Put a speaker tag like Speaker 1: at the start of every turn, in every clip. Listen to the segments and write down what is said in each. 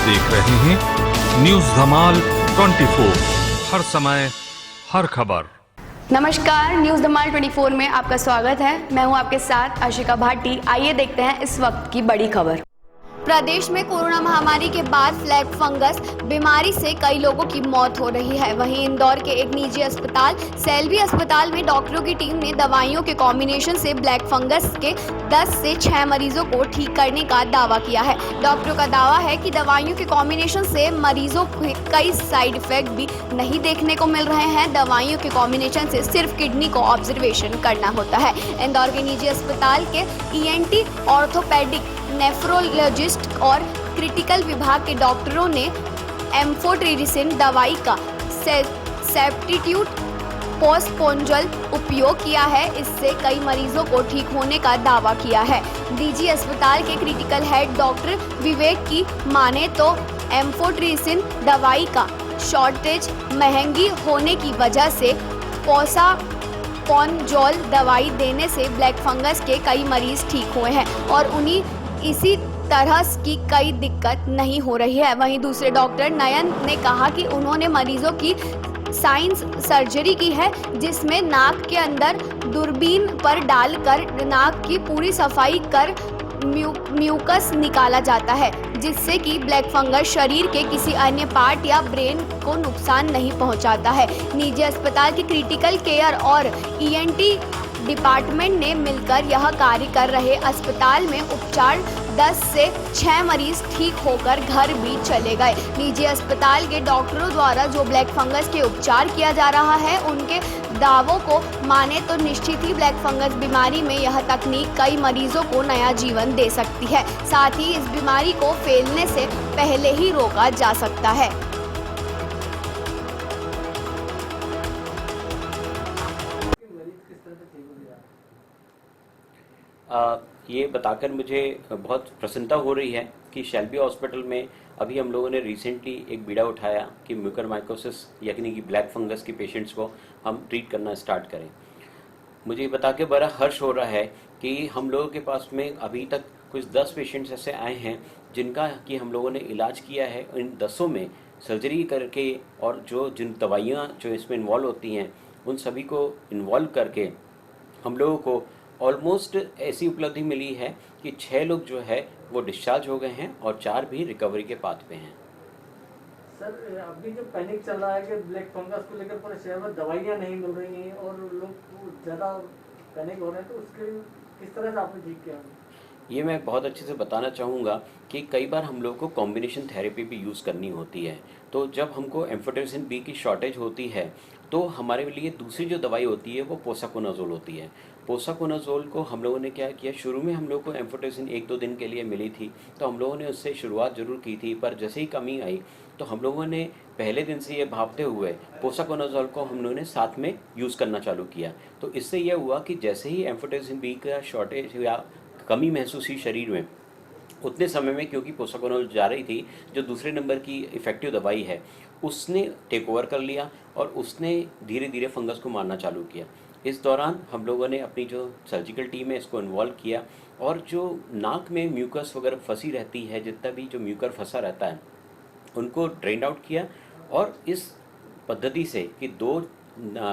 Speaker 1: देख रहे हैं न्यूज धमाल 24, हर समय हर खबर।
Speaker 2: नमस्कार, न्यूज धमाल 24 में आपका स्वागत है। मैं हूं आपके साथ आशिका भाटी। आइए देखते हैं इस वक्त की बड़ी खबर। प्रदेश में कोरोना महामारी के बाद ब्लैक फंगस बीमारी से कई लोगों की मौत हो रही है। वहीं इंदौर के एक निजी अस्पताल सेल्वी अस्पताल में डॉक्टरों की टीम ने दवाइयों के कॉम्बिनेशन से ब्लैक फंगस के 10 से 6 मरीजों को ठीक करने का दावा किया है। डॉक्टरों का दावा है कि दवाइयों के कॉम्बिनेशन से मरीजों को कई साइड इफेक्ट भी नहीं देखने को मिल रहे हैं। दवाइयों के कॉम्बिनेशन से सिर्फ किडनी को ऑब्जर्वेशन करना होता है। इंदौर के निजी अस्पताल के ENT, ऑर्थोपेडिक, नेफ्रोलॉजिस्ट और क्रिटिकल विभाग के डॉक्टरों ने एम्फोटेरिसिन दवाई का सब्स्टिट्यूट पोस्टपोंजल उपयोग किया है। इससे कई मरीजों को ठीक होने का दावा किया है। निजी अस्पताल के क्रिटिकल हेड डॉक्टर विवेक की माने तो एम्फोटेरिसिन दवाई का शॉर्टेज महंगी होने की वजह से पोस्टपोंजल दवाई देने से ब्लैक फंगस के कई मरीज ठीक हुए हैं और उन्हीं इसी तरह की कई दिक्कत नहीं हो रही है। वहीं दूसरे डॉक्टर नयन ने कहा कि उन्होंने मरीजों की साइंस सर्जरी की है, जिसमें नाक के अंदर दूरबीन पर डालकर नाक की पूरी सफाई कर म्यूकस निकाला जाता है, जिससे कि ब्लैक फंगस शरीर के किसी अन्य पार्ट या ब्रेन को नुकसान नहीं पहुंचाता है। निजी अस्पताल के क्रिटिकल केयर और ENT डिपार्टमेंट ने मिलकर यह कार्य कर रहे अस्पताल में उपचार 10 से 6 मरीज ठीक होकर घर भी चले गए। निजी अस्पताल के डॉक्टरों द्वारा जो ब्लैक फंगस के उपचार किया जा रहा है, उनके दावों को माने तो निश्चित ही ब्लैक फंगस बीमारी में यह तकनीक कई मरीजों को नया जीवन दे सकती है। साथ ही इस बीमारी को फैलने से पहले ही रोका जा सकता है।
Speaker 3: ये बताकर मुझे बहुत प्रसन्नता हो रही है कि शेल्बी हॉस्पिटल में अभी हम लोगों ने रिसेंटली एक बीड़ा उठाया कि म्यूकरमाइकोसिस यानी कि ब्लैक फंगस के पेशेंट्स को हम ट्रीट करना स्टार्ट करें। मुझे बता के बड़ा हर्ष हो रहा है कि हम लोगों के पास में अभी तक कुछ 10 पेशेंट्स ऐसे आए हैं जिनका कि हम लोगों ने इलाज किया है। इन 10 में सर्जरी करके और जिन दवाइयाँ जो इसमें इन्वॉल्व होती हैं उन सभी को इन्वॉल्व करके हम लोगों को ऑलमोस्ट ऐसी उपलब्धि मिली है कि 6 लोग जो है वो डिस्चार्ज हो गए हैं और 4 भी रिकवरी के पाथ पे हैं।
Speaker 4: सर, अभी जो पैनिक चल रहा है कि ब्लैक फंगस को लेकर पूरे शहर में दवाइयाँ नहीं मिल रही हैं और लोग ज़्यादा पैनिक हो रहे हैं, तो उसके किस तरह से आपने ठीक किया?
Speaker 3: ये मैं बहुत अच्छे से बताना चाहूँगा कि कई बार हम लोग को कॉम्बिनेशन थेरेपी भी यूज़ करनी होती है। तो जब हमको एम्फोटेरिसिन B की शॉर्टेज होती है तो हमारे लिए दूसरी जो दवाई होती है वो पोसाकोनाजोल होती है। पोसाकोनाजोल को हम लोगों ने क्या किया, शुरू में हम लोग को एम्फोटेरिसिन 1-2 दिन के लिए मिली थी तो हम लोगों ने उससे शुरुआत ज़रूर की थी, पर जैसे ही कमी आई तो हम लोगों ने पहले दिन से ये भापते हुए पोसाकोनाजोल को हम लोगों ने साथ में यूज़ करना चालू किया। तो इससे यह हुआ कि जैसे ही एम्फोटेरिसिन B का शॉर्टेज या कमी महसूस हुई शरीर में, उतने समय में क्योंकि पोसाकोनाजोल जा रही थी जो दूसरे नंबर की इफ़ेक्टिव दवाई है, उसने टेक ओवर कर लिया और उसने धीरे धीरे फंगस को मारना चालू किया। इस दौरान हम लोगों ने अपनी जो सर्जिकल टीम है इसको इन्वॉल्व किया और जो नाक में म्यूकस वगैरह फंसी रहती है, जितना भी जो म्यूकर फंसा रहता है उनको ड्रेन आउट किया। और इस पद्धति से कि 2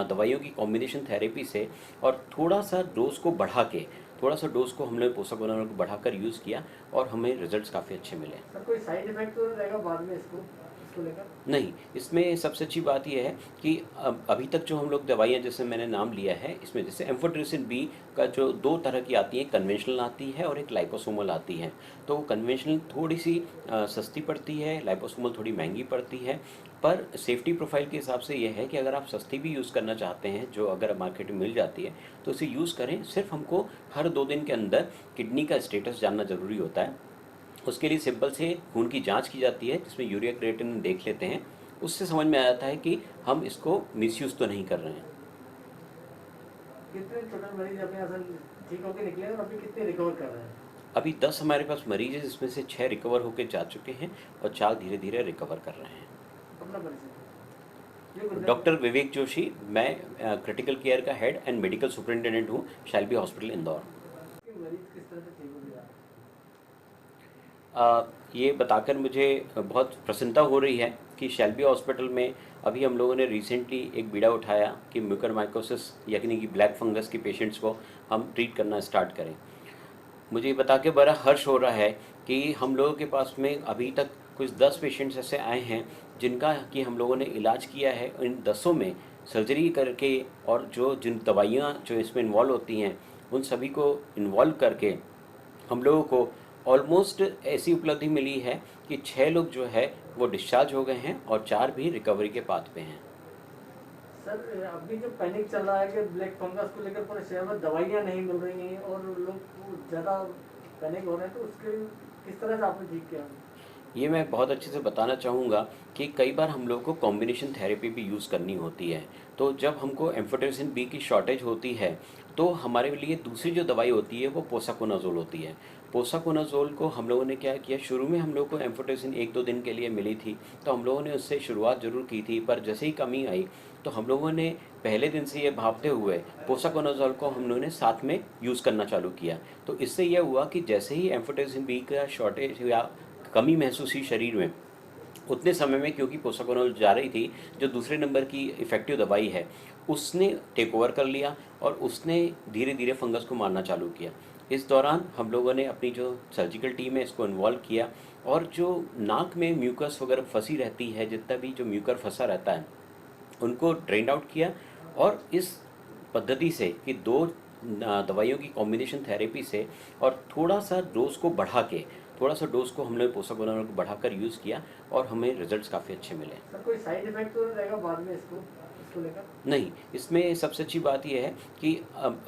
Speaker 3: दवाइयों की कॉम्बिनेशन थेरेपी से और थोड़ा सा डोज को हमने पोसाकोनाजोल को बढ़ाकर यूज़ किया और हमें रिजल्ट्स काफ़ी अच्छे मिले।
Speaker 4: सर, कोई साइड इफेक्ट तो रहेगा बाद में इसको लेकर?
Speaker 3: नहीं, इसमें सबसे अच्छी बात यह है कि अभी तक जो हम लोग दवाइयाँ जैसे मैंने नाम लिया है, इसमें जैसे एम्फोटेरिसिन B का जो 2 तरह की आती है, कन्वेंशनल आती है और एक लाइपोसोमल आती है। तो कन्वेंशनल थोड़ी सी सस्ती पड़ती है, लाइपोसोमल थोड़ी महंगी पड़ती है, पर सेफ्टी प्रोफाइल के हिसाब से यह है कि अगर आप सस्ती भी यूज़ करना चाहते हैं, जो अगर मार्केट में मिल जाती है तो इसे यूज़ करें। सिर्फ हमको हर 2 दिन के अंदर किडनी का स्टेटस जानना ज़रूरी होता है। उसके लिए सिंपल से खून की जांच की जाती है जिसमें यूरिया क्रिएटिनिन देख लेते हैं, उससे समझ में आ जाता है कि हम इसको मिसयूज़ तो नहीं कर रहे हैं।
Speaker 4: कितने टोटल मरीज अपने यहाँ से ठीक होकर निकले और अभी कितने रिकवर कर रहे हैं?
Speaker 3: अभी 10 हमारे पास मरीज हैं जिसमें से 6 रिकवर होकर जा चुके हैं और 4 धीरे धीरे रिकवर कर रहे हैं।
Speaker 4: अपना परिचय।
Speaker 3: डॉक्टर विवेक जोशी, मैं क्रिटिकल केयर का हेड एंड मेडिकल सुपरिटेंडेंट हूँ शेल्बी हॉस्पिटल इंदौर।
Speaker 4: मरीज किस तरह से ठीक हो गया?
Speaker 3: ये बताकर मुझे बहुत प्रसन्नता हो रही है कि शेल्बी हॉस्पिटल में अभी हम लोगों ने रिसेंटली एक बीड़ा उठाया कि म्यूकरमाइकोसिस यानी कि ब्लैक फंगस के पेशेंट्स को हम ट्रीट करना स्टार्ट करें। मुझे ये बता के बड़ा हर्ष हो रहा है कि हम लोगों के पास में अभी तक कुछ 10 पेशेंट्स ऐसे आए हैं जिनका कि हम लोगों ने इलाज किया है। इन 10 में सर्जरी करके और जिन दवाइयाँ जो इसमें इन्वॉल्व होती हैं उन सभी को इन्वॉल्व करके हम लोगों को ऑलमोस्ट ऐसी उपलब्धि मिली है कि 6 लोग जो है वो डिस्चार्ज हो गए हैं और 4 भी रिकवरी के पाथ पे हैं।
Speaker 4: सर अभी जो पैनिक चल रहा है कि ब्लैक फंगस को लेकर पूरे शहर में दवाइयाँ नहीं मिल रही हैं और लोग ज़्यादा पैनिक हो रहे हैं, तो उसके किस तरह से आपने ठीक किया?
Speaker 3: ये मैं बहुत अच्छे से बताना चाहूँगा कि कई बार हम लोग को कॉम्बिनेशन थेरेपी भी यूज़ करनी होती है। तो जब हमको एम्फोटेरिसिन बी की शॉर्टेज होती है तो हमारे लिए दूसरी जो दवाई होती है वो पोसाकोनाजोल होती है। पोसाकोनाजोल को हम लोगों ने क्या किया, शुरू में हम लोग को एम्फोटेरिसिन 1-2 दिन के लिए मिली थी तो हम लोगों ने उससे शुरुआत ज़रूर की थी, पर जैसे ही कमी आई तो हम लोगों ने पहले दिन से ये भापते हुए पोसाकोनाजोल को हम लोगों ने साथ में यूज़ करना चालू किया। तो इससे यह हुआ कि जैसे ही एम्फोटेरिसिन बी का शॉर्टेज या कमी महसूस हुई शरीर में, उतने समय में क्योंकि पोसाकोनाजोल जा रही थी जो दूसरे नंबर की इफ़ेक्टिव दवाई है उसने टेक ओवर कर लिया और उसने धीरे धीरे फंगस को मारना चालू किया। इस दौरान हम लोगों ने अपनी जो सर्जिकल टीम है इसको इन्वॉल्व किया और जो नाक में म्यूकस वगैरह फंसी रहती है, जितना भी जो म्यूकर फंसा रहता है उनको ड्रेन आउट किया। और इस पद्धति से कि 2 दवाइयों की कॉम्बिनेशन थेरेपी से और थोड़ा सा डोज को बढ़ा के हमने पोसाकोनाजोल को बढ़ाकर यूज़ किया और हमें रिजल्ट्स काफ़ी अच्छे मिले।
Speaker 4: सर कोई साइड इफेक्ट तो नहीं रहेगा बाद में इसको लेकर?
Speaker 3: नहीं, इसमें सबसे अच्छी बात यह है कि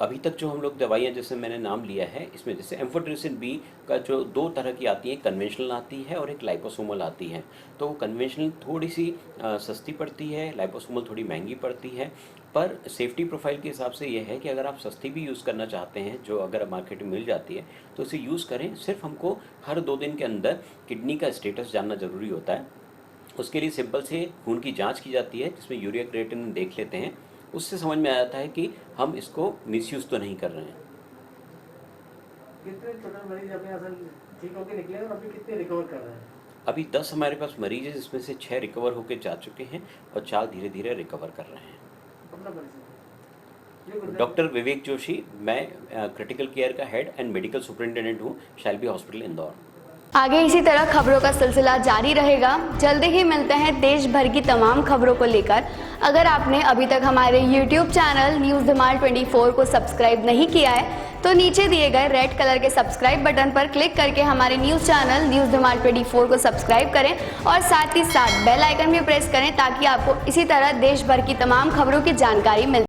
Speaker 3: अभी तक जो हम लोग दवाइयाँ जैसे मैंने नाम लिया है इसमें जैसे एम्फोटेरिसिन बी का जो 2 तरह की आती है, कन्वेंशनल आती है और एक लाइपोसोमल आती है। तो कन्वेंशनल थोड़ी सी सस्ती पड़ती है, लाइपोसोमल थोड़ी महंगी पड़ती है, पर सेफ्टी प्रोफाइल के हिसाब से ये है कि अगर आप सस्ती भी यूज़ करना चाहते हैं जो अगर मार्केट में मिल जाती है तो उसे यूज़ करें। सिर्फ हमको हर 2 दिन के अंदर किडनी का स्टेटस जानना ज़रूरी होता है। उसके लिए सिंपल से खून की जांच की जाती है जिसमें यूरिया क्रिएटिनिन देख लेते हैं, उससे समझ में आ जाता है कि हम इसको मिसयूज़ तो नहीं कर रहे हैं।
Speaker 4: कितने टोटल मरीज अभी यहाँ से ठीक होकर निकले और अभी कितने रिकवर कर रहे हैं?
Speaker 3: अभी 10 हमारे पास मरीज हैं जिसमें से 6 रिकवर होकर जा चुके हैं और 4 धीरे धीरे रिकवर कर रहे हैं।
Speaker 4: अपना परिचय।
Speaker 3: डॉक्टर विवेक जोशी, मैं क्रिटिकल केयर का हेड एंड मेडिकल सुपरिटेंडेंट हूँ शेल्बी हॉस्पिटल इंदौर।
Speaker 2: आगे इसी तरह खबरों का सिलसिला जारी रहेगा। जल्दी ही मिलते हैं देश भर की तमाम खबरों को लेकर। अगर आपने अभी तक हमारे YouTube चैनल न्यूज़ धमाल 24 को सब्सक्राइब नहीं किया है तो नीचे दिए गए रेड कलर के सब्सक्राइब बटन पर क्लिक करके हमारे न्यूज़ चैनल न्यूज़ धमाल 24 को सब्सक्राइब करें और साथ ही साथ बेल आइकन भी प्रेस करें ताकि आपको इसी तरह देश भर की तमाम खबरों की जानकारी मिल